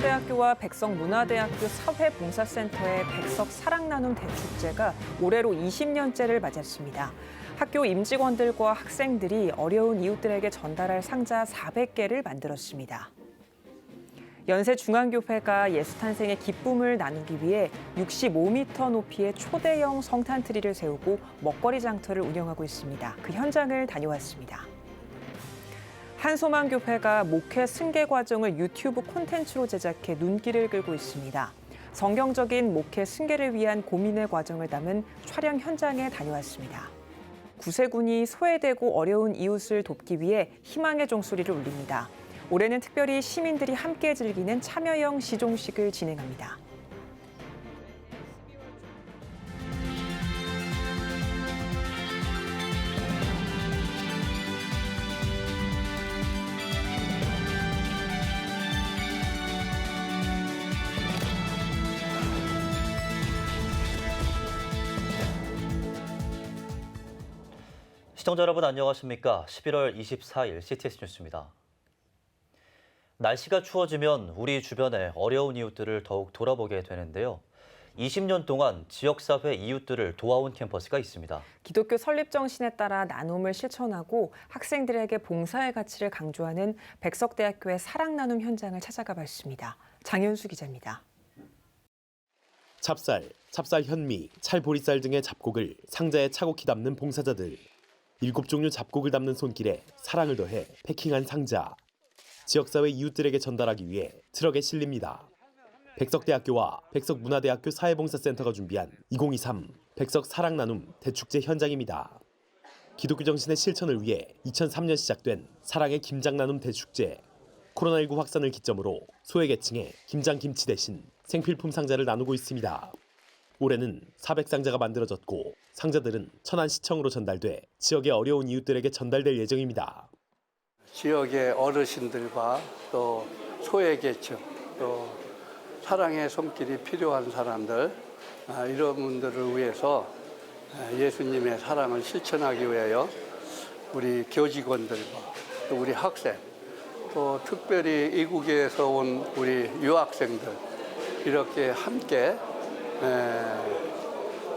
백석대학교와 백석문화대학교 사회봉사센터의 백석사랑나눔 대축제가 올해로 20년째를 맞았습니다. 학교 임직원들과 학생들이 어려운 이웃들에게 전달할 상자 400개를 만들었습니다. 연세중앙교회가 예수탄생의 기쁨을 나누기 위해 65m 높이의 초대형 성탄트리를 세우고 먹거리 장터를 운영하고 있습니다. 그 현장을 다녀왔습니다. 한소망교회가 목회 승계 과정을 유튜브 콘텐츠로 제작해 눈길을 끌고 있습니다. 성경적인 목회 승계를 위한 고민의 과정을 담은 촬영 현장에 다녀왔습니다. 구세군이 소외되고 어려운 이웃을 돕기 위해 희망의 종소리를 울립니다. 올해는 특별히 시민들이 함께 즐기는 참여형 시종식을 진행합니다. 시청자 여러분 안녕하십니까? 11월 24일 CTS 뉴스입니다. 날씨가 추워지면 우리 주변의 어려운 이웃들을 더욱 돌아보게 되는데요. 20년 동안 지역사회 이웃들을 도와온 캠퍼스가 있습니다. 기독교 설립 정신에 따라 나눔을 실천하고 학생들에게 봉사의 가치를 강조하는 백석대학교의 사랑나눔 현장을 찾아가 봤습니다. 장현수 기자입니다. 찹쌀, 찹쌀 현미, 찰보리쌀 등의 잡곡을 상자에 차곡히 담는 봉사자들. 7종류 잡곡을 담는 손길에 사랑을 더해 패킹한 상자. 지역사회 이웃들에게 전달하기 위해 트럭에 실립니다. 백석대학교와 백석문화대학교 사회봉사센터가 준비한 2023 백석 사랑나눔 대축제 현장입니다. 기독교 정신의 실천을 위해 2003년 시작된 사랑의 김장나눔 대축제. 코로나19 확산을 기점으로 소외계층에 김장김치 대신 생필품 상자를 나누고 있습니다. 올해는 400상자가 만들어졌고 상자들은 천안시청으로 전달돼 지역의 어려운 이웃들에게 전달될 예정입니다. 지역의 어르신들과 또 소외계층, 또 사랑의 손길이 필요한 사람들, 이런 분들을 위해서 예수님의 사랑을 실천하기 위하여 우리 교직원들과 또 우리 학생, 또 특별히 이국에서 온 우리 유학생들 이렇게 함께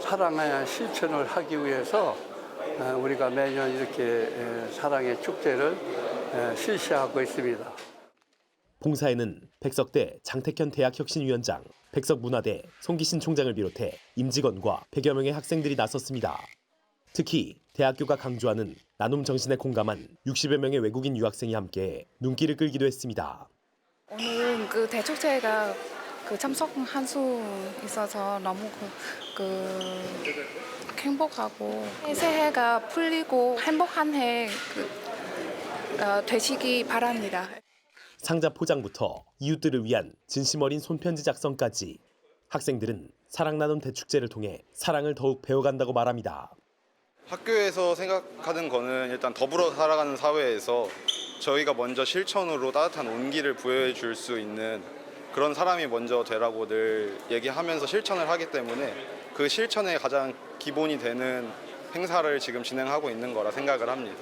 사랑의 실천을 하기 위해서 우리가 매년 이렇게 사랑의 축제를 실시하고 있습니다. 봉사에는 백석대 장택현 대학혁신위원장, 백석문화대 송기신 총장을 비롯해 임직원과 100여 명의 학생들이 나섰습니다. 특히 대학교가 강조하는 나눔 정신에 공감한 60여 명의 외국인 유학생이 함께 눈길을 끌기도 했습니다. 오늘 그 대축제가 참석한 수 있어서 너무 행복하고 새해가 풀리고 행복한 해 되시기 바랍니다. 상자 포장부터 이웃들을 위한 진심 어린 손편지 작성까지 학생들은 사랑나눔 대축제를 통해 사랑을 더욱 배워간다고 말합니다. 학교에서 생각하는 거는 일단 더불어 살아가는 사회에서 저희가 먼저 실천으로 따뜻한 온기를 부여해 줄 수 있는 그런 사람이 먼저 되라고 늘 얘기하면서 실천을 하기 때문에 그 실천의 가장 기본이 되는 행사를 지금 진행하고 있는 거라 생각을 합니다.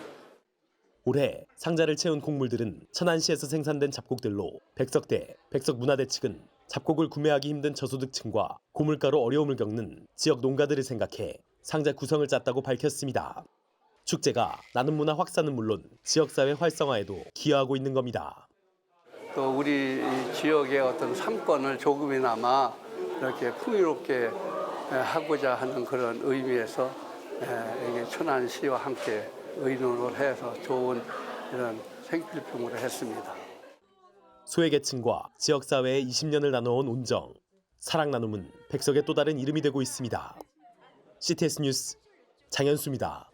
올해 상자를 채운 곡물들은 천안시에서 생산된 잡곡들로 백석대, 백석문화대 측은 잡곡을 구매하기 힘든 저소득층과 고물가로 어려움을 겪는 지역 농가들을 생각해 상자 구성을 짰다고 밝혔습니다. 축제가 나눔 문화 확산은 물론 지역사회 활성화에도 기여하고 있는 겁니다. 또 우리 지역의 어떤 상권을 조금이나마 이렇게 풍요롭게 하고자 하는 그런 의미에서 이게 천안시와 함께 의논을 해서 좋은 이런 생필품으로 했습니다. 소외계층과 지역사회에 20년을 나눠온 온정, 사랑나눔은 백석의 또 다른 이름이 되고 있습니다. CTS 뉴스 장현수입니다.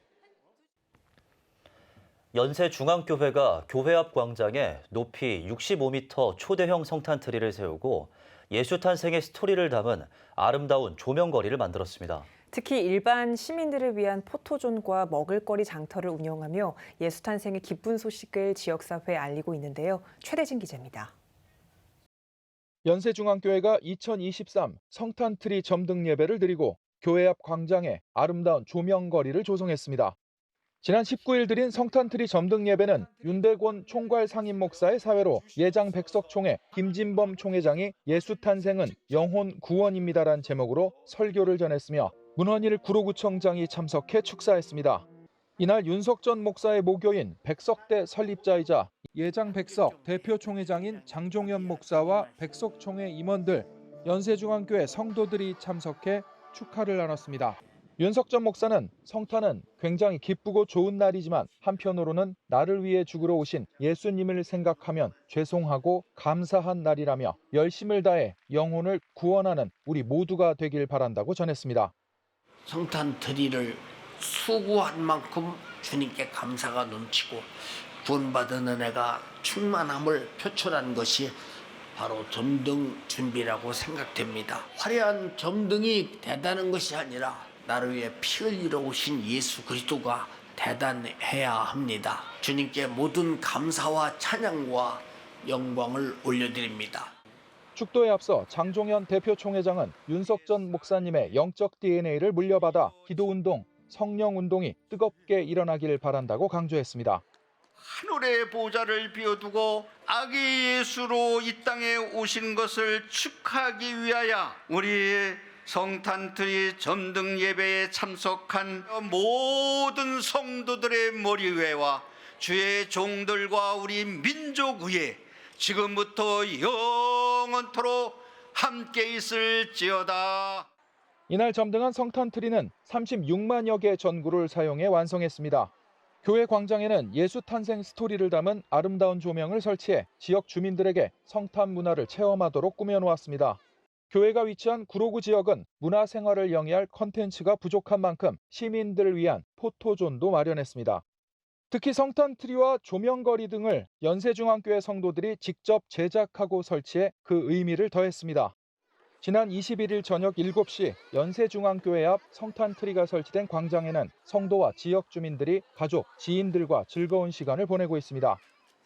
연세중앙교회가 교회 앞 광장에 높이 65m 초대형 성탄트리를 세우고 예수탄생의 스토리를 담은 아름다운 조명거리를 만들었습니다. 특히 일반 시민들을 위한 포토존과 먹을거리 장터를 운영하며 예수탄생의 기쁜 소식을 지역사회에 알리고 있는데요. 최대진 기자입니다. 연세중앙교회가 2023 성탄트리 점등 예배를 드리고 교회 앞 광장에 아름다운 조명거리를 조성했습니다. 지난 19일 드린 성탄트리 점등 예배는 윤대권 총괄 상임 목사의 사회로 예장 백석총회 김진범 총회장이 예수 탄생은 영혼 구원입니다란 제목으로 설교를 전했으며 문헌일 구로구청장이 참석해 축사했습니다. 이날 윤석전 목사의 모교인 백석대 설립자이자 예장 백석 대표 총회장인 장종현 목사와 백석총회 임원들, 연세중앙교회 성도들이 참석해 축하를 나눴습니다. 윤석전 목사는 성탄은 굉장히 기쁘고 좋은 날이지만 한편으로는 나를 위해 죽으러 오신 예수님을 생각하면 죄송하고 감사한 날이라며 열심을 다해 영혼을 구원하는 우리 모두가 되길 바란다고 전했습니다. 성탄트리를 수고한 만큼 주님께 감사가 넘치고 구원받은 은혜가 충만함을 표출한 것이 바로 점등 준비라고 생각됩니다. 화려한 점등이 대단한 것이 아니라 나를 위해 피 흘리러 오신 예수 그리스도가 대단해야 합니다. 주님께 모든 감사와 찬양과 영광을 올려드립니다. 축도에 앞서 장종현 대표 총회장은 윤석전 목사님의 영적 DNA를 물려받아 기도운동, 성령운동이 뜨겁게 일어나길 바란다고 강조했습니다. 하늘의 보좌를 비워두고 아기 예수로 이 땅에 오신 것을 축하하기 위하여 우리 성탄트리 점등 예배에 참석한 모든 성도들의 머리 위와 주의 종들과 우리 민족 위에 지금부터 영원토록 함께 있을지어다. 이날 점등한 성탄트리는 36만여 개 전구를 사용해 완성했습니다. 교회 광장에는 예수 탄생 스토리를 담은 아름다운 조명을 설치해 지역 주민들에게 성탄 문화를 체험하도록 꾸며놓았습니다. 교회가 위치한 구로구 지역은 문화생활을 영위할 컨텐츠가 부족한 만큼 시민들을 위한 포토존도 마련했습니다. 특히 성탄트리와 조명거리 등을 연세중앙교회 성도들이 직접 제작하고 설치해 그 의미를 더했습니다. 지난 21일 저녁 7시 연세중앙교회 앞 성탄트리가 설치된 광장에는 성도와 지역 주민들이 가족, 지인들과 즐거운 시간을 보내고 있습니다.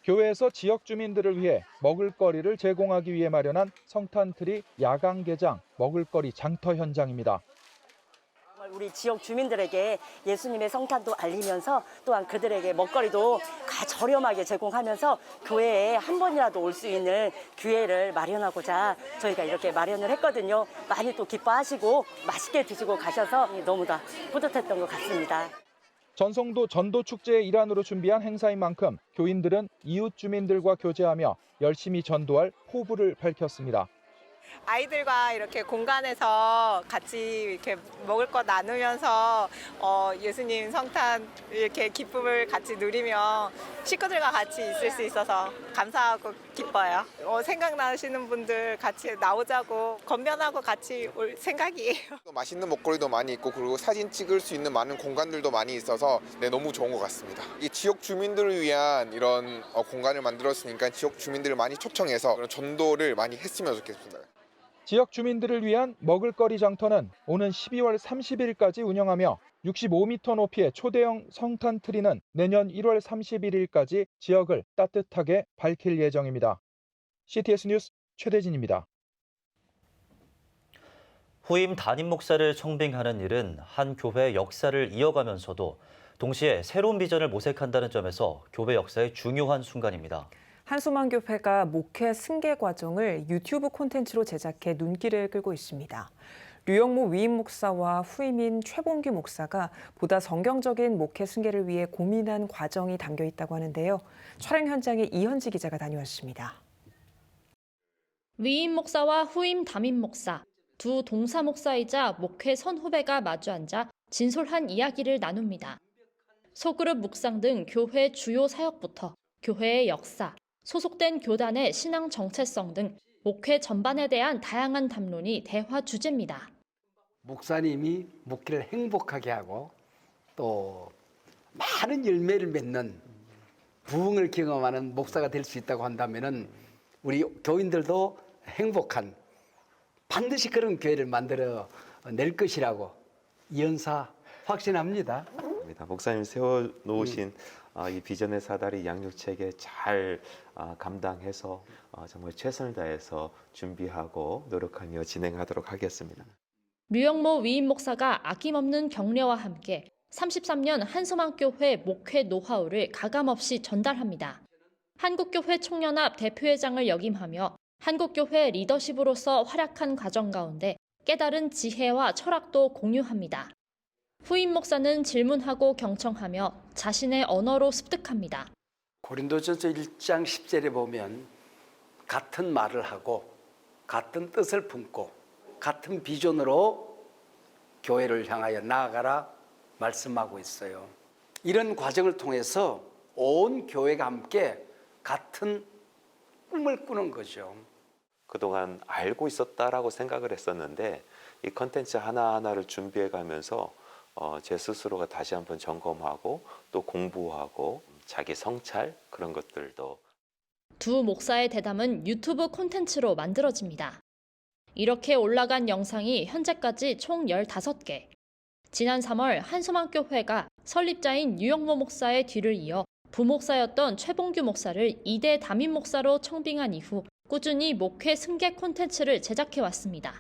교회에서 지역 주민들을 위해 먹을거리를 제공하기 위해 마련한 성탄트리 야간 개장 먹을거리 장터 현장입니다. 우리 지역 주민들에게 예수님의 성탄도 알리면서 또한 그들에게 먹거리도 저렴하게 제공하면서 교회에 한 번이라도 올 수 있는 기회를 마련하고자 저희가 이렇게 마련을 했거든요. 많이 또 기뻐하시고 맛있게 드시고 가셔서 너무나 뿌듯했던 것 같습니다. 전성도 전도축제의 일환으로 준비한 행사인 만큼 교인들은 이웃 주민들과 교제하며 열심히 전도할 포부를 밝혔습니다. 아이들과 이렇게 공간에서 같이 이렇게 먹을 거 나누면서 예수님 성탄 이렇게 기쁨을 같이 누리며 식구들과 같이 있을 수 있어서 감사하고 기뻐요. 생각나시는 분들 같이 나오자고 건면하고 같이 올 생각이에요. 맛있는 먹거리도 많이 있고 그리고 사진 찍을 수 있는 많은 공간들도 많이 있어서 너무 좋은 것 같습니다. 이 지역 주민들을 위한 이런 공간을 만들었으니까 지역 주민들을 많이 초청해서 그런 전도를 많이 했으면 좋겠습니다. 지역 주민들을 위한 먹을거리 장터는 오는 12월 30일까지 운영하며 65m 높이의 초대형 성탄트리는 내년 1월 31일까지 지역을 따뜻하게 밝힐 예정입니다. CTS 뉴스 최대진입니다. 후임 담임 목사를 청빙하는 일은 한 교회의 역사를 이어가면서도 동시에 새로운 비전을 모색한다는 점에서 교회 역사의 중요한 순간입니다. 한수만교회가 목회 승계 과정을 유튜브 콘텐츠로 제작해 눈길을 끌고 있습니다. 류영모 위임 목사와 후임인 최봉규 목사가 보다 성경적인 목회 승계를 위해 고민한 과정이 담겨 있다고 하는데요. 촬영 현장에 이현지 기자가 다녀왔습니다. 위임 목사와 후임 담임 목사, 두 동사 목사이자 목회 선후배가 마주 앉아 진솔한 이야기를 나눕니다. 소그룹 묵상 등 교회 주요 사역부터 교회의 역사, 소속된 교단의 신앙 정체성 등 목회 전반에 대한 다양한 담론이 대화 주제입니다. 목사님이 목회를 행복하게 하고 또 많은 열매를 맺는 부흥을 경험하는 목사가 될 수 있다고 한다면은 우리 교인들도 행복한 반드시 그런 교회를 만들어 낼 것이라고 이연사 확신합니다. 목사님 세워놓으신 이 비전의 사다리 양육체계 잘 감당해서 정말 최선을 다해서 준비하고 노력하며 진행하도록 하겠습니다. 류영모 위임 목사가 아낌없는 격려와 함께 33년 한소망교회 목회 노하우를 가감없이 전달합니다. 한국교회 총연합 대표회장을 역임하며 한국교회 리더십으로서 활약한 과정 가운데 깨달은 지혜와 철학도 공유합니다. 후임 목사는 질문하고 경청하며 자신의 언어로 습득합니다. 고린도전서 1장 10절에 보면 같은 말을 하고 같은 뜻을 품고 같은 비전으로 교회를 향하여 나아가라 말씀하고 있어요. 이런 과정을 통해서 온 교회가 함께 같은 꿈을 꾸는 거죠. 그동안 알고 있었다라고 생각을 했었는데 이 컨텐츠 하나하나를 준비해 가면서 제 스스로가 다시 한번 점검하고 또 공부하고 자기 성찰 그런 것들도. 두 목사의 대담은 유튜브 콘텐츠로 만들어집니다. 이렇게 올라간 영상이 현재까지 총 15개. 지난 3월 한소망교회가 설립자인 유영모 목사의 뒤를 이어 부목사였던 최봉규 목사를 2대 담임 목사로 청빙한 이후 꾸준히 목회 승계 콘텐츠를 제작해왔습니다.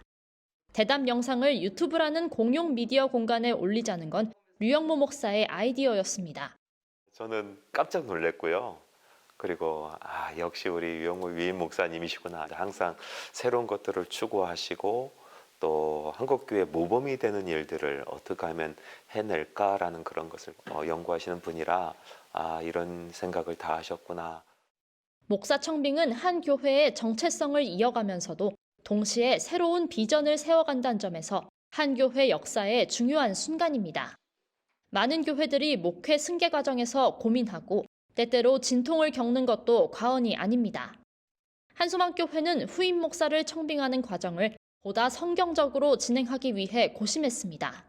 대담 영상을 유튜브라는 공용 미디어 공간에 올리자는 건 류영모 목사의 아이디어였습니다. 저는 깜짝 놀랐고요. 그리고 역시 우리 유영모 위임 목사님이시구나. 항상 새로운 것들을 추구하시고 또 한국교회 모범이 되는 일들을 어떻게 하면 해낼까라는 그런 것을 연구하시는 분이라 이런 생각을 다 하셨구나. 목사 청빙은 한 교회의 정체성을 이어가면서도 동시에 새로운 비전을 세워간다는 점에서 한 교회 역사의 중요한 순간입니다. 많은 교회들이 목회 승계 과정에서 고민하고 때때로 진통을 겪는 것도 과언이 아닙니다. 한소망교회는 후임 목사를 청빙하는 과정을 보다 성경적으로 진행하기 위해 고심했습니다.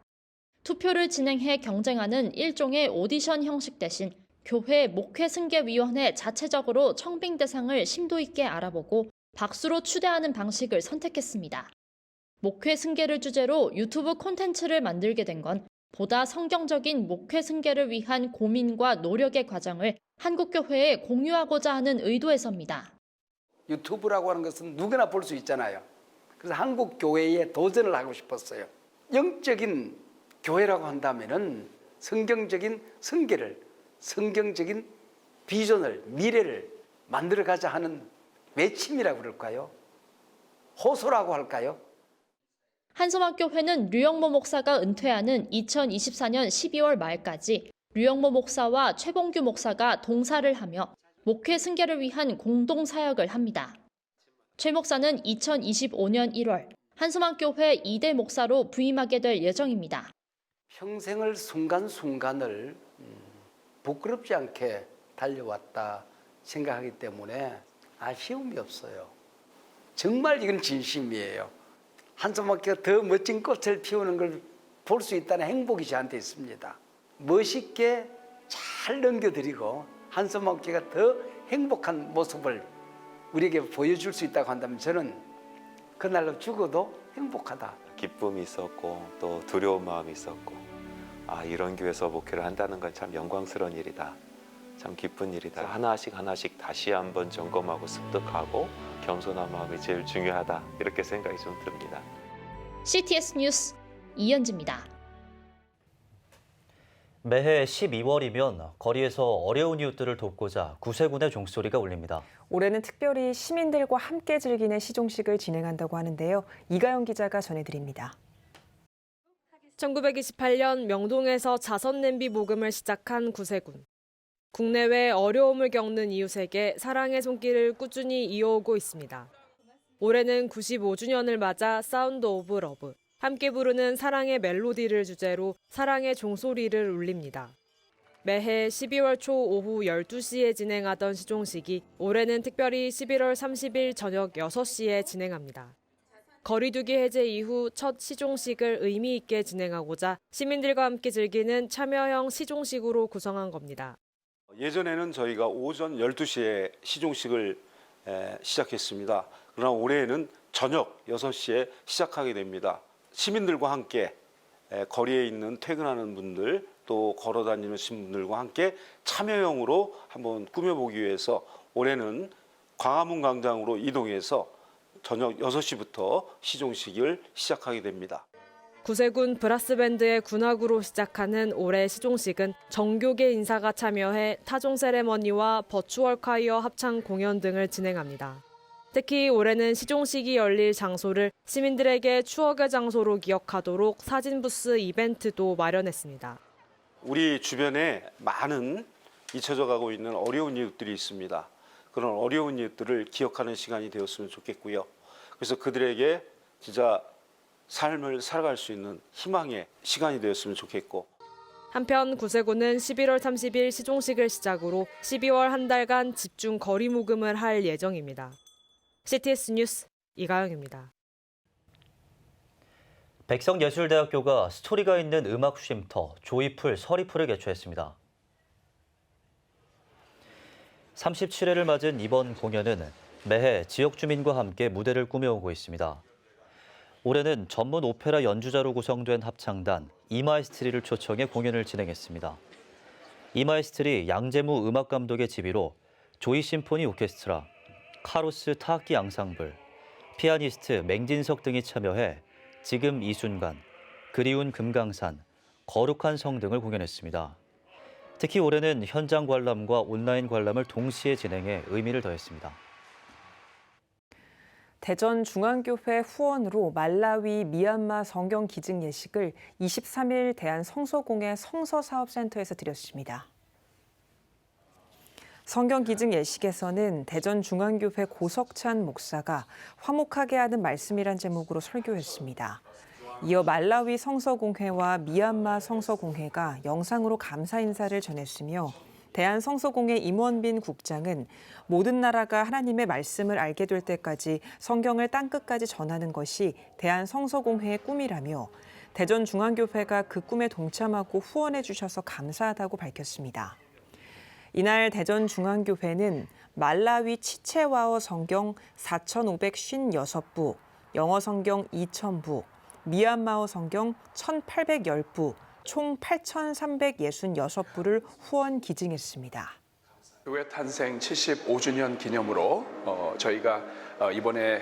투표를 진행해 경쟁하는 일종의 오디션 형식 대신 교회 목회승계위원회 자체적으로 청빙 대상을 심도 있게 알아보고 박수로 추대하는 방식을 선택했습니다. 목회승계를 주제로 유튜브 콘텐츠를 만들게 된 건 보다 성경적인 목회승계를 위한 고민과 노력의 과정을 한국교회에 공유하고자 하는 의도에서입니다. 유튜브라고 하는 것은 누구나 볼 수 있잖아요. 그래서 한국 교회에 도전을 하고 싶었어요. 영적인 교회라고 한다면은 성경적인 승계를, 성경적인 비전을, 미래를 만들어가자 하는 외침이라고 그럴까요? 호소라고 할까요? 한소망교회는 류영모 목사가 은퇴하는 2024년 12월 말까지 류영모 목사와 최봉규 목사가 동사를 하며 목회 승계를 위한 공동 사역을 합니다. 최 목사는 2025년 1월 한소망교회 2대 목사로 부임하게 될 예정입니다. 평생을 순간순간을 부끄럽지 않게 달려왔다 생각하기 때문에 아쉬움이 없어요. 정말 이건 진심이에요. 한소망교회가 더 멋진 꽃을 피우는 걸 볼 수 있다는 행복이 저한테 있습니다. 멋있게 잘 넘겨드리고 한소망교회가 더 행복한 모습을 우리에게 보여줄 수 있다고 한다면 저는 그날로 죽어도 행복하다. 기쁨이 있었고 또 두려운 마음이 있었고 이런 교회에서 목회를 한다는 건 참 영광스러운 일이다. 참 기쁜 일이다. 하나씩 다시 한번 점검하고 습득하고 겸손한 마음이 제일 중요하다. 이렇게 생각이 좀 듭니다. CTS 뉴스 이현지입니다. 매해 12월이면 거리에서 어려운 이웃들을 돕고자 구세군의 종소리가 울립니다. 올해는 특별히 시민들과 함께 즐기는 시종식을 진행한다고 하는데요. 이가영 기자가 전해드립니다. 1928년 명동에서 자선냄비 모금을 시작한 구세군. 국내외 어려움을 겪는 이웃에게 사랑의 손길을 꾸준히 이어오고 있습니다. 올해는 95주년을 맞아 사운드 오브 러브, 함께 부르는 사랑의 멜로디를 주제로 사랑의 종소리를 울립니다. 매해 12월 초 오후 12시에 진행하던 시종식이 올해는 특별히 11월 30일 저녁 6시에 진행합니다. 거리두기 해제 이후 첫 시종식을 의미 있게 진행하고자 시민들과 함께 즐기는 참여형 시종식으로 구성한 겁니다. 예전에는 저희가 오전 12시에 시종식을 시작했습니다. 그러나 올해에는 저녁 6시에 시작하게 됩니다. 시민들과 함께 거리에 있는 퇴근하는 분들 또 걸어다니시는 분들과 함께 참여형으로 한번 꾸며보기 위해서 올해는 광화문 광장으로 이동해서 저녁 6시부터 시종식을 시작하게 됩니다. 구세군 브라스밴드의 군악으로 시작하는 올해 시종식은 정교계 인사가 참여해 타종 세레머니와 버추얼 콰이어 합창 공연 등을 진행합니다. 특히 올해는 시종식이 열릴 장소를 시민들에게 추억의 장소로 기억하도록 사진 부스 이벤트도 마련했습니다. 우리 주변에 많은 잊혀져 가고 있는 어려운 이웃들이 있습니다. 그런 어려운 이웃들을 기억하는 시간이 되었으면 좋겠고요. 그래서 그들에게 진짜 삶을 살아갈 수 있는 희망의 시간이 되었으면 좋겠고. 한편 구세군은 11월 30일 시종식을 시작으로 12월 한 달간 집중 거리 모금을 할 예정입니다. CTS 뉴스 이가영입니다. 백성예술대학교가 스토리가 있는 음악 쉼터 조이풀 서리풀을 개최했습니다. 37회를 맞은 이번 공연은 매해 지역 주민과 함께 무대를 꾸며오고 있습니다. 올해는 전문 오페라 연주자로 구성된 합창단 이마에스트리를 초청해 공연을 진행했습니다. 이마에스트리 양재무 음악감독의 지휘로 조이 심포니 오케스트라, 카로스 타악기 앙상블, 피아니스트 맹진석 등이 참여해 지금 이 순간, 그리운 금강산, 거룩한 성 등을 공연했습니다. 특히 올해는 현장 관람과 온라인 관람을 동시에 진행해 의미를 더했습니다. 대전중앙교회 후원으로 말라위 미얀마 성경 기증 예식을 23일 대한성서공회 성서사업센터에서 드렸습니다. 성경 기증 예식에서는 대전중앙교회 고석찬 목사가 화목하게 하는 말씀이란 제목으로 설교했습니다. 이어 말라위 성서공회와 미얀마 성서공회가 영상으로 감사 인사를 전했으며 대한성서공회 임원빈 국장은 모든 나라가 하나님의 말씀을 알게 될 때까지 성경을 땅끝까지 전하는 것이 대한성서공회의 꿈이라며 대전중앙교회가 그 꿈에 동참하고 후원해 주셔서 감사하다고 밝혔습니다. 이날 대전중앙교회는 말라위 치체와어 성경 4,556부, 영어 성경 2,000부, 미얀마어 성경 1,810부, 총 8,366부를 후원 기증했습니다. 교회 탄생 75주년 기념으로 저희가 이번에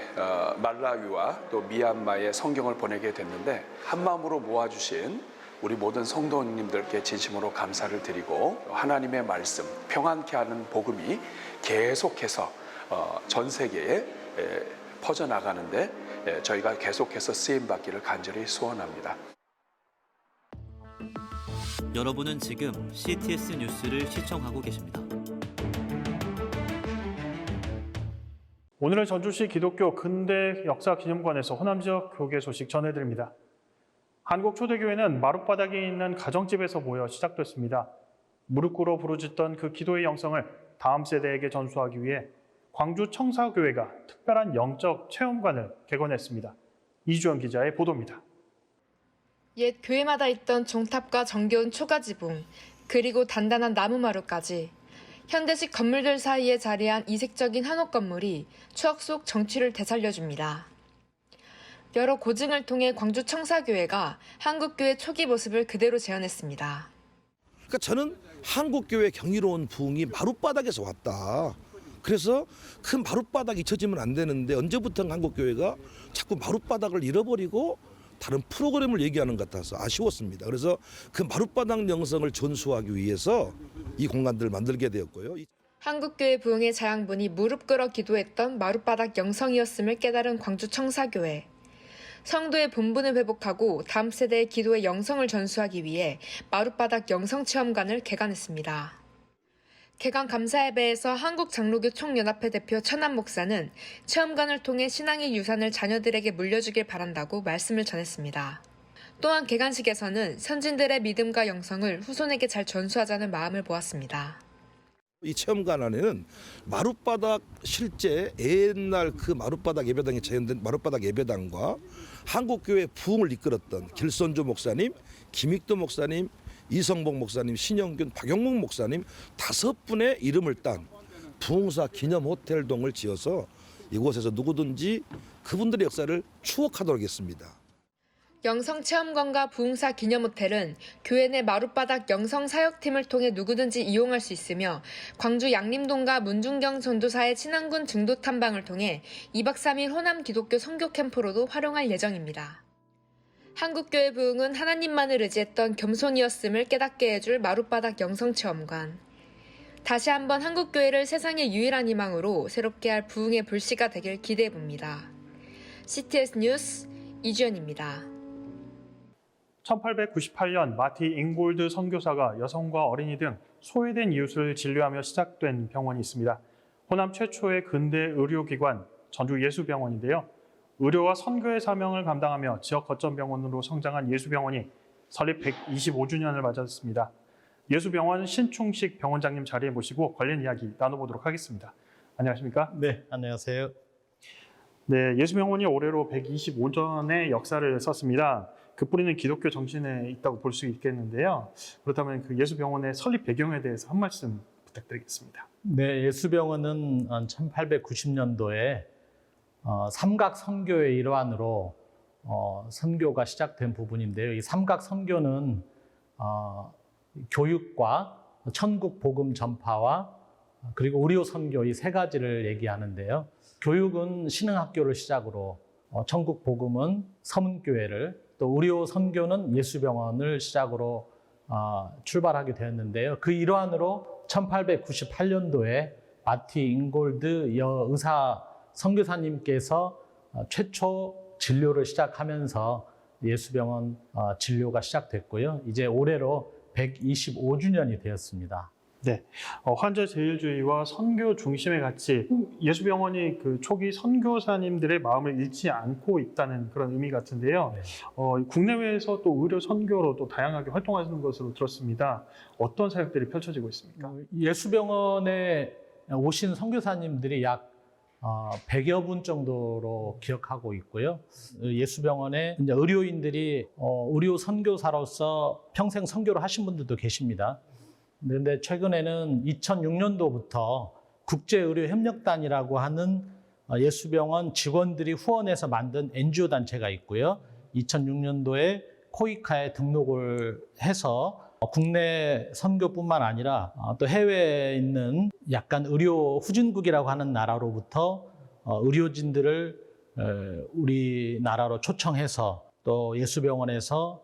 말라위와 또 미얀마에 성경을 보내게 됐는데 한마음으로 모아주신 우리 모든 성도님들께 진심으로 감사를 드리고 하나님의 말씀, 평안케 하는 복음이 계속해서 전 세계에 퍼져나가는데 저희가 계속해서 쓰임받기를 간절히 소원합니다. 여러분은 지금 CTS 뉴스를 시청하고 계십니다. 오늘은 전주시 기독교 근대 역사기념관에서 호남지역 교계 소식 전해드립니다. 한국초대교회는 마룻바닥에 있는 가정집에서 모여 시작됐습니다. 무릎 꿇어 부르짖던 그 기도의 영성을 다음 세대에게 전수하기 위해 광주 청사교회가 특별한 영적 체험관을 개관했습니다. 이주연 기자의 보도입니다. 옛 교회마다 있던 종탑과 정겨운 초가지붕, 그리고 단단한 나무마루까지 현대식 건물들 사이에 자리한 이색적인 한옥 건물이 추억 속 정취를 되살려줍니다. 여러 고증을 통해 광주 청사교회가 한국교회 초기 모습을 그대로 재현했습니다. 그러니까 저는 한국교회 경이로운 부흥이 마룻바닥에서 왔다. 그래서 그 마룻바닥이 잊혀지면 안 되는데 언제부턴가 한국교회가 자꾸 마룻바닥을 잃어버리고 다른 프로그램을 얘기하는 것 같아서 아쉬웠습니다. 그래서 그 마룻바닥 영성을 전수하기 위해서 이 공간들을 만들게 되었고요. 한국교회 부흥의 자양분이 무릎 꿇어 기도했던 마룻바닥 영성이었음을 깨달은 광주 청사교회. 성도의 본분을 회복하고 다음 세대의 기도의 영성을 전수하기 위해 마룻바닥 영성체험관을 개관했습니다. 개관 감사 예배에서 한국장로교 총연합회 대표 천안 목사는 체험관을 통해 신앙의 유산을 자녀들에게 물려주길 바란다고 말씀을 전했습니다. 또한 개관식에서는 선진들의 믿음과 영성을 후손에게 잘 전수하자는 마음을 보았습니다. 이 체험관 안에는 마룻바닥 실제 옛날 그 마룻바닥 예배당에 재현된 마룻바닥 예배당과 한국교회 부흥을 이끌었던 길선조 목사님, 김익도 목사님, 이성복 목사님, 신영균, 박영목 목사님 5분의 이름을 딴 부흥사 기념 호텔동을 지어서 이곳에서 누구든지 그분들의 역사를 추억하도록 했습니다. 영성체험관과 부흥사 기념호텔은 교회 내 마룻바닥 영성사역팀을 통해 누구든지 이용할 수 있으며 광주 양림동과 문중경 전도사의 친안군 증도 탐방을 통해 2박 3일 호남 기독교 선교 캠프로도 활용할 예정입니다. 한국교회 부흥은 하나님만을 의지했던 겸손이었음을 깨닫게 해줄 마룻바닥 영성체험관. 다시 한번 한국교회를 세상의 유일한 희망으로 새롭게 할 부흥의 불씨가 되길 기대해봅니다. CTS 뉴스 이주연입니다. 1898년 마티 잉골드 선교사가 여성과 어린이 등 소외된 이웃을 진료하며 시작된 병원이 있습니다. 호남 최초의 근대 의료기관 전주예수병원인데요. 의료와 선교의 사명을 감당하며 지역 거점 병원으로 성장한 예수병원이 설립 125주년을 맞았습니다. 예수병원 신충식 병원장님 자리에 모시고 관련 이야기 나눠보도록 하겠습니다. 안녕하십니까? 네, 안녕하세요. 네, 예수병원이 올해로 125년의 역사를 썼습니다. 그 뿌리는 기독교 정신에 있다고 볼 수 있겠는데요. 그렇다면 그 예수병원의 설립 배경에 대해서 한 말씀 부탁드리겠습니다. 네, 예수병원은 1890년도에 삼각 선교의 일환으로 선교가 시작된 부분인데요. 이 삼각 선교는 교육과 천국 복음 전파와 그리고 의료 선교 이 세 가지를 얘기하는데요. 교육은 신흥학교를 시작으로 천국 복음은 서문교회를 또 의료 선교는 예수병원을 시작으로 출발하게 되었는데요. 그 일환으로 1898년도에 마티 잉골드 여의사 선교사님께서 최초 진료를 시작하면서 예수병원 진료가 시작됐고요. 이제 올해로 125주년이 되었습니다. 네, 환자 제일주의와 선교 중심의 가치, 예수병원이 그 초기 선교사님들의 마음을 잃지 않고 있다는 그런 의미 같은데요. 국내외에서 또 의료 선교로 또 다양하게 활동하시는 것으로 들었습니다. 어떤 사역들이 펼쳐지고 있습니까? 예수병원에 오신 선교사님들이 약 100여 분 정도로 기억하고 있고요. 예수병원에 이제 의료인들이 의료 선교사로서 평생 선교를 하신 분들도 계십니다. 그런데 최근에는 2006년도부터 국제의료협력단이라고 하는 예수병원 직원들이 후원해서 만든 NGO 단체가 있고요. 2006년도에 코이카에 등록을 해서 국내 선교뿐만 아니라 또 해외에 있는 약간 의료 후진국이라고 하는 나라로부터 의료진들을 우리나라로 초청해서 또 예수병원에서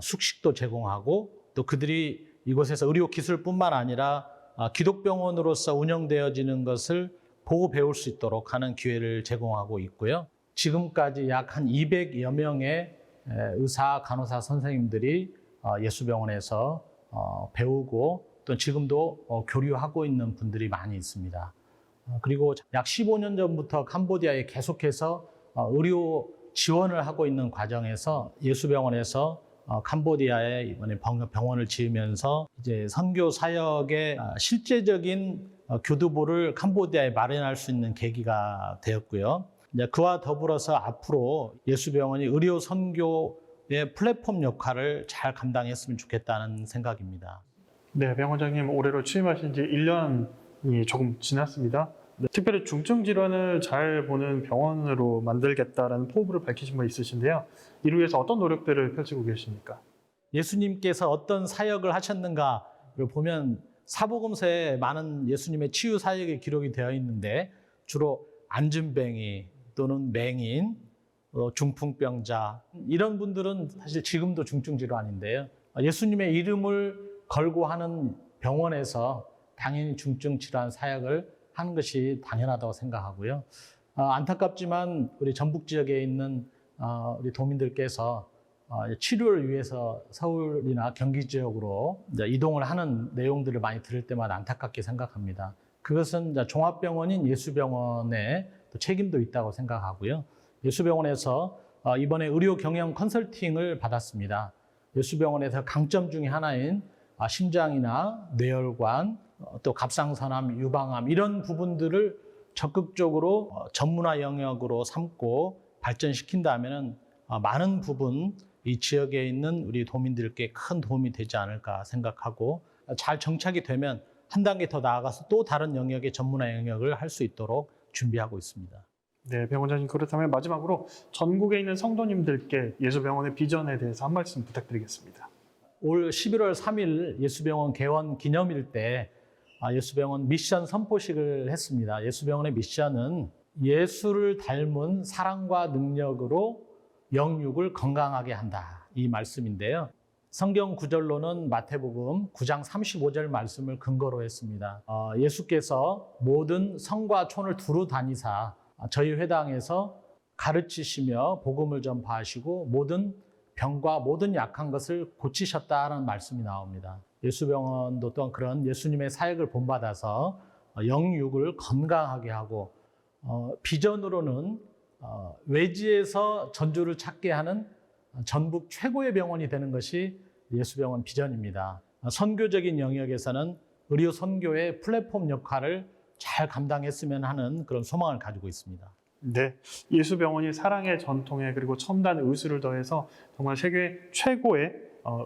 숙식도 제공하고 또 그들이 이곳에서 의료 기술뿐만 아니라 기독병원으로서 운영되어지는 것을 보고 배울 수 있도록 하는 기회를 제공하고 있고요. 지금까지 약 한 200여 명의 의사, 간호사 선생님들이 예수병원에서 배우고 또 지금도 교류하고 있는 분들이 많이 있습니다. 그리고 약 15년 전부터 캄보디아에 계속해서 의료 지원을 하고 있는 과정에서 예수병원에서 캄보디아에 이번에 병원을 지으면서 이제 선교 사역의 실제적인 교두보를 캄보디아에 마련할 수 있는 계기가 되었고요. 이제 그와 더불어서 앞으로 예수병원이 의료 선교의 플랫폼 역할을 잘 감당했으면 좋겠다는 생각입니다. 네, 병원장님 올해로 취임하신 지 1년이 조금 지났습니다. 특별히 중증 질환을 잘 보는 병원으로 만들겠다라는 포부를 밝히신 바 있으신데요. 이를 위해서 어떤 노력들을 펼치고 계십니까? 예수님께서 어떤 사역을 하셨는가를 보면 사복음서에 많은 예수님의 치유 사역이 기록이 되어 있는데 주로 안진뱅이 또는 맹인, 중풍병자 이런 분들은 사실 지금도 중증 질환인데요. 예수님의 이름을 걸고 하는 병원에서 당연히 중증 질환 사역을 하는 것이 당연하다고 생각하고요. 안타깝지만 우리 전북 지역에 있는 우리 도민들께서 치료를 위해서 서울이나 경기 지역으로 이동을 하는 내용들을 많이 들을 때마다 안타깝게 생각합니다. 그것은 종합병원인 예수병원의 또 책임도 있다고 생각하고요. 예수병원에서 이번에 의료 경영 컨설팅을 받았습니다. 예수병원에서 강점 중에 하나인 심장이나 뇌혈관, 또 갑상선암, 유방암 이런 부분들을 적극적으로 전문화 영역으로 삼고 발전시킨다면 많은 부분 이 지역에 있는 우리 도민들께 큰 도움이 되지 않을까 생각하고 잘 정착이 되면 한 단계 더 나아가서 또 다른 영역의 전문화 영역을 할 수 있도록 준비하고 있습니다. 네, 병원장님 그렇다면 마지막으로 전국에 있는 성도님들께 예수병원의 비전에 대해서 한 말씀 부탁드리겠습니다. 올 11월 3일 예수병원 개원 기념일 때 예수병원 미션 선포식을 했습니다. 예수병원의 미션은 예수를 닮은 사랑과 능력으로 영육을 건강하게 한다. 이 말씀인데요. 성경 구절로는 마태복음 9장 35절 말씀을 근거로 했습니다. 예수께서 모든 성과 촌을 두루 다니사 저희 회당에서 가르치시며 복음을 전파하시고 모든 병과 모든 약한 것을 고치셨다는 말씀이 나옵니다. 예수병원도 또한 그런 예수님의 사역을 본받아서 영육을 건강하게 하고 비전으로는 외지에서 전주를 찾게 하는 전북 최고의 병원이 되는 것이 예수병원 비전입니다. 선교적인 영역에서는 의료 선교의 플랫폼 역할을 잘 감당했으면 하는 그런 소망을 가지고 있습니다. 네, 예수병원이 사랑의 전통에 그리고 첨단 의술을 더해서 정말 세계 최고의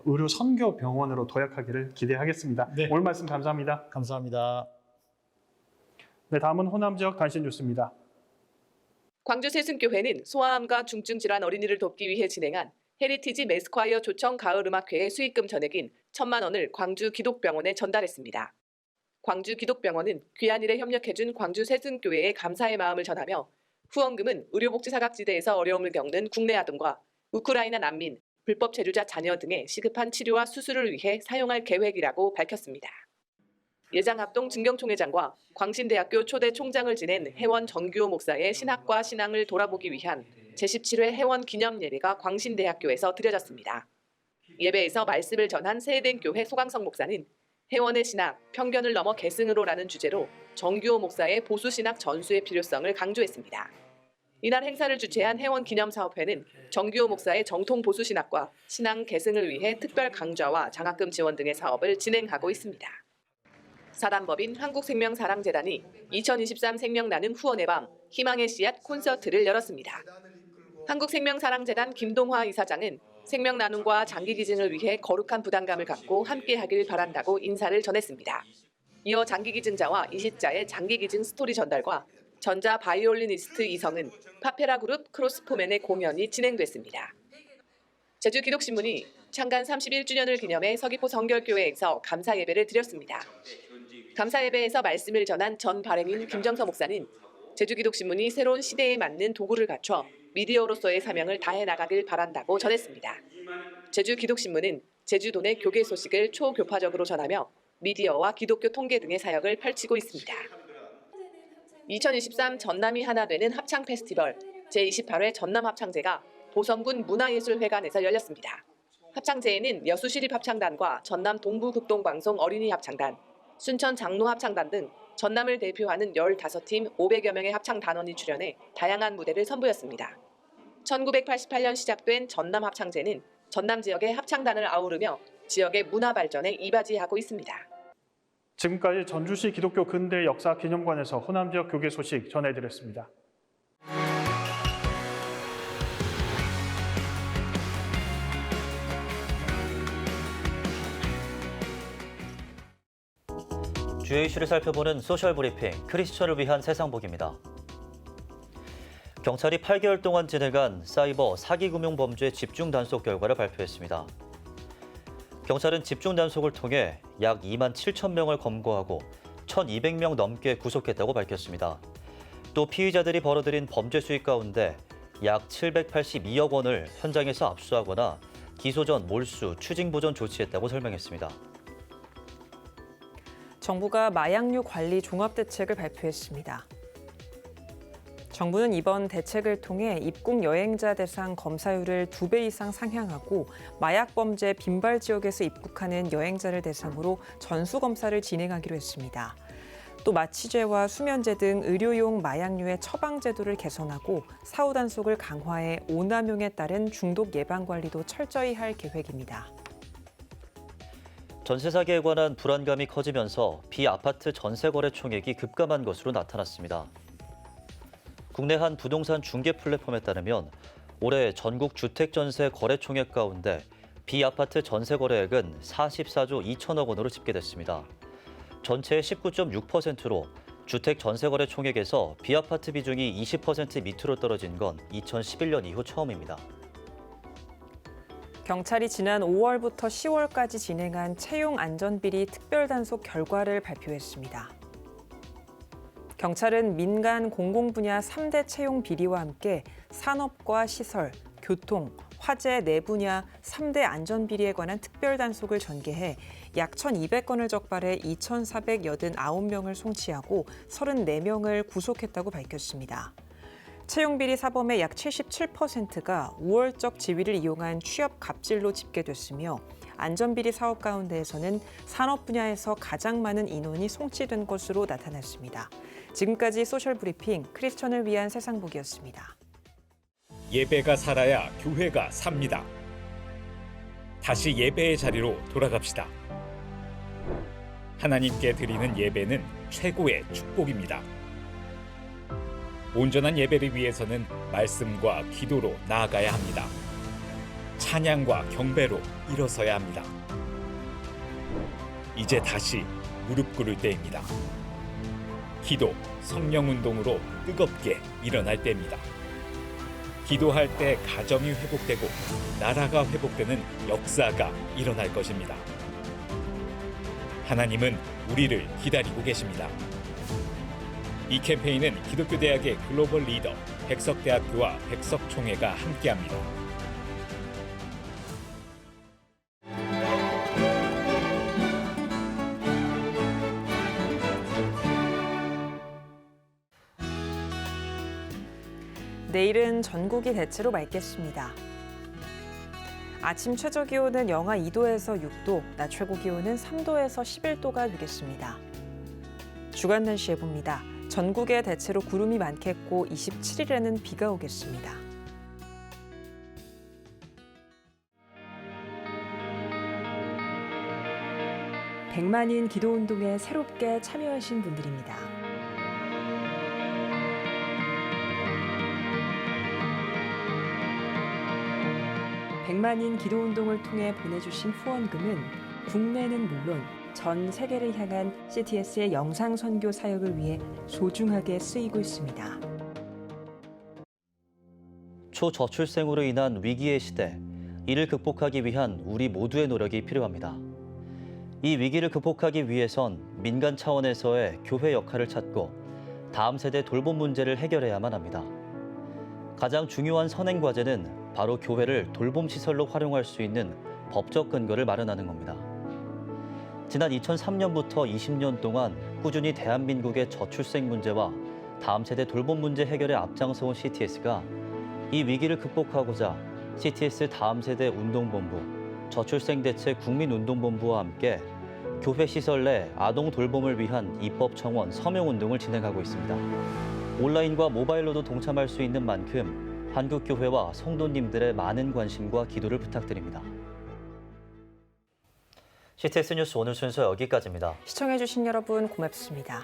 의료 선교 병원으로 도약하기를 기대하겠습니다. 네. 오늘 말씀 감사합니다. 감사합니다. 네, 다음은 호남 지역 단신 뉴스입니다. 광주 세순교회는 소아암과 중증 질환 어린이를 돕기 위해 진행한 헤리티지 매스콰이어 초청 가을음악회의 수익금 전액인 1,000만 원을 광주 기독병원에 전달했습니다. 광주 기독병원은 귀한 일에 협력해준 광주 세순교회에 감사의 마음을 전하며 후원금은 의료복지 사각지대에서 어려움을 겪는 국내 아동과 우크라이나 난민, 불법 체류자 자녀 등의 시급한 치료와 수술을 위해 사용할 계획이라고 밝혔습니다. 예장합동 증경총회장과 광신대학교 초대 총장을 지낸 혜원 정규호 목사의 신학과 신앙을 돌아보기 위한 제17회 혜원 기념 예배가 광신대학교에서 드려졌습니다. 예배에서 말씀을 전한 세해den교회 소강성 목사는 혜원의 신학, 편견을 넘어 계승으로라는 주제로 정규호 목사의 보수신학 전수의 필요성을 강조했습니다. 이날 행사를 주최한 혜원 기념사업회는 정규호 목사의 정통 보수신학과 신앙 계승을 위해 특별 강좌와 장학금 지원 등의 사업을 진행하고 있습니다. 사단법인 한국생명사랑재단이 2023 생명나눔 후원의 밤 희망의 씨앗 콘서트를 열었습니다. 한국생명사랑재단 김동화 이사장은 생명나눔과 장기기증을 위해 거룩한 부담감을 갖고 함께하길 바란다고 인사를 전했습니다. 이어 장기기증자와 이식자의 장기기증 스토리 전달과 전자 바이올리니스트 이성은 파페라 그룹 크로스포맨의 공연이 진행됐습니다. 제주기독신문이 창간 31주년을 기념해 서귀포 성결교회에서 감사 예배를 드렸습니다. 감사 예배에서 말씀을 전한 전 발행인 김정서 목사는 제주기독신문이 새로운 시대에 맞는 도구를 갖춰 미디어로서의 사명을 다해 나가길 바란다고 전했습니다. 제주기독신문은 제주도 내 교계 소식을 초교파적으로 전하며 미디어와 기독교 통계 등의 사역을 펼치고 있습니다. 2023 전남이 하나 되는 합창 페스티벌 제28회 전남합창제가 보성군 문화예술회관에서 열렸습니다. 합창제에는 여수시립합창단과 전남 동부극동방송 어린이합창단, 순천 장로합창단 등 전남을 대표하는 15팀 500여 명의 합창단원이 출연해 다양한 무대를 선보였습니다. 1988년 시작된 전남합창제는 전남 지역의 합창단을 아우르며 지역의 문화 발전에 이바지하고 있습니다. 지금까지 전주시 기독교 근대 역사 기념관에서 호남 지역 교계 소식 전해드렸습니다. 주요 이슈를 살펴보는 소셜 브리핑, 크리스천을 위한 세상복입니다. 경찰이 8개월 동안 진행한 사이버 사기금융범죄 집중 단속 결과를 발표했습니다. 경찰은 집중 단속을 통해 약 2만 7천 명을 검거하고 1,200명 넘게 구속했다고 밝혔습니다. 또 피의자들이 벌어들인 범죄 수익 가운데 약 782억 원을 현장에서 압수하거나 기소 전 몰수, 추징 보전 조치했다고 설명했습니다. 정부가 마약류 관리 종합대책을 발표했습니다. 정부는 이번 대책을 통해 입국 여행자 대상 검사율을 2배 이상 상향하고 마약 범죄 빈발 지역에서 입국하는 여행자를 대상으로 전수검사를 진행하기로 했습니다. 또 마취제와 수면제 등 의료용 마약류의 처방 제도를 개선하고 사후 단속을 강화해 오남용에 따른 중독 예방 관리도 철저히 할 계획입니다. 전세 사기에 관한 불안감이 커지면서 비아파트 전세 거래 총액이 급감한 것으로 나타났습니다. 국내 한 부동산 중개 플랫폼에 따르면 올해 전국 주택 전세 거래 총액 가운데 비아파트 전세 거래액은 44조 2천억 원으로 집계됐습니다. 전체의 19.6%로 주택 전세 거래 총액에서 비아파트 비중이 20% 밑으로 떨어진 건 2011년 이후 처음입니다. 경찰이 지난 5월부터 10월까지 진행한 채용 안전비리 특별단속 결과를 발표했습니다. 경찰은 민간 공공 분야 3대 채용 비리와 함께 산업과 시설, 교통, 화재 네 분야 3대 안전비리에 관한 특별단속을 전개해 약 1,200건을 적발해 2,489명을 송치하고 34명을 구속했다고 밝혔습니다. 채용비리 사범의 약 77%가 우월적 지위를 이용한 취업 갑질로 집계됐으며 안전비리 사업 가운데에서는 산업 분야에서 가장 많은 인원이 송치된 것으로 나타났습니다. 지금까지 소셜브리핑 크리스천을 위한 세상복이었습니다. 예배가 살아야 교회가 삽니다. 다시 예배의 자리로 돌아갑시다. 하나님께 드리는 예배는 최고의 축복입니다. 온전한 예배를 위해서는 말씀과 기도로 나아가야 합니다. 찬양과 경배로 일어서야 합니다. 이제 다시 무릎 꿇을 때입니다. 기도, 성령 운동으로 뜨겁게 일어날 때입니다. 기도할 때 가정이 회복되고 나라가 회복되는 역사가 일어날 것입니다. 하나님은 우리를 기다리고 계십니다. 이 캠페인은 기독교대학의 글로벌 리더 백석대학교와 백석총회가 함께합니다. 내일은 전국이 대체로 맑겠습니다. 아침 최저기온은 영하 2도에서 6도, 낮 최고기온은 3도에서 11도가 되겠습니다. 주간 날씨 해봅니다. 전국에 대체로 구름이 많겠고 27일에는 비가 오겠습니다. 백만인 기도운동에 새롭게 참여하신 분들입니다. 백만인 기도운동을 통해 보내주신 후원금은 국내는 물론 전 세계를 향한 CTS의 영상 선교 사역을 위해 소중하게 쓰이고 있습니다. 초저출생으로 인한 위기의 시대, 이를 극복하기 위한 우리 모두의 노력이 필요합니다. 이 위기를 극복하기 위해선 민간 차원에서의 교회 역할을 찾고 다음 세대 돌봄 문제를 해결해야만 합니다. 가장 중요한 선행 과제는 바로 교회를 돌봄 시설로 활용할 수 있는 법적 근거를 마련하는 겁니다. 지난 2003년부터 20년 동안 꾸준히 대한민국의 저출생 문제와 다음 세대 돌봄 문제 해결에 앞장서온 CTS가 이 위기를 극복하고자 CTS 다음 세대 운동본부, 저출생 대책 국민운동본부와 함께 교회 시설 내 아동 돌봄을 위한 입법 청원 서명 운동을 진행하고 있습니다. 온라인과 모바일로도 동참할 수 있는 만큼 한국교회와 성도님들의 많은 관심과 기도를 부탁드립니다. CTS 뉴스 오늘 순서 여기까지입니다. 시청해주신 여러분 고맙습니다.